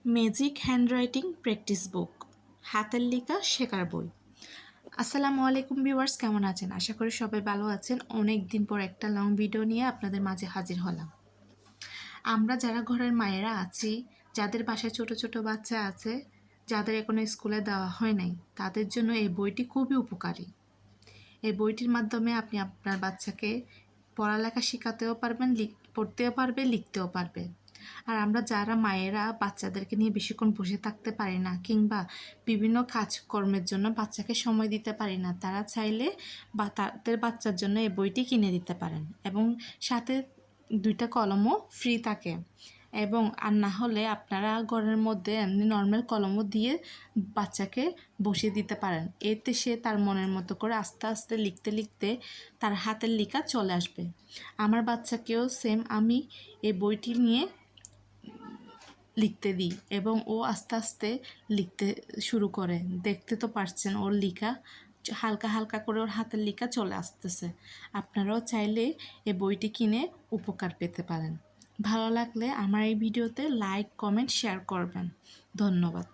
Magic handwriting practice বুক, হাতের লেখা শেখার বই। আসসালামু আলাইকুম ভিউয়ার্স, কেমন আছেন? আশা করি সবাই ভালো আছেন। অনেক দিন পর একটা লং ভিডিও নিয়ে আপনাদের মাঝে হাজির হলাম। আমরা যারা ঘরের মায়েরা আছি, যাদের বাসায় ছোট ছোট বাচ্চা আছে, যাদের এখনো স্কুলে দেওয়া হয় নাই, তাদের জন্য এই বইটি খুবই উপকারী। এই বইটির মাধ্যমে আপনি আপনার বাচ্চাকে পড়ালেখা শেখাতেও পারবেন, পড়তেও পারবে, লিখতেও পারবে। আর আমরা যারা মায়েরা বাচ্চাদেরকে নিয়ে বেশিক্ষণ বসে থাকতে পারি না, কিংবা বিভিন্ন কাজকর্মের জন্য বাচ্চাকে সময় দিতে পারি না, তারা চাইলে বা তাদের বাচ্চার জন্য এই বইটি কিনে দিতে পারেন। এবং সাথে 2টা কলমও ফ্রি থাকে। এবং আর না হলে আপনারা ঘরের মধ্যে এমনি নর্মাল কলমও দিয়ে বাচ্চাকে বসিয়ে দিতে পারেন। এতে সে তার মনের মতো করে আস্তে আস্তে লিখতে লিখতে তার হাতের লেখা চলে আসবে। আমার বাচ্চাকেও সেম আমি এই বইটি নিয়ে লিখতে দিই এবং ও আস্তে আস্তে লিখতে শুরু করে। দেখতে তো পারছেন ওর লেখা হালকা হালকা করে ওর হাতের লেখা চলে আসতেছে। আপনারাও চাইলে এই বইটি কিনে উপকার পেতে পারেন। ভালো লাগলে আমার এই ভিডিওতে লাইক, কমেন্ট, শেয়ার করবেন। ধন্যবাদ।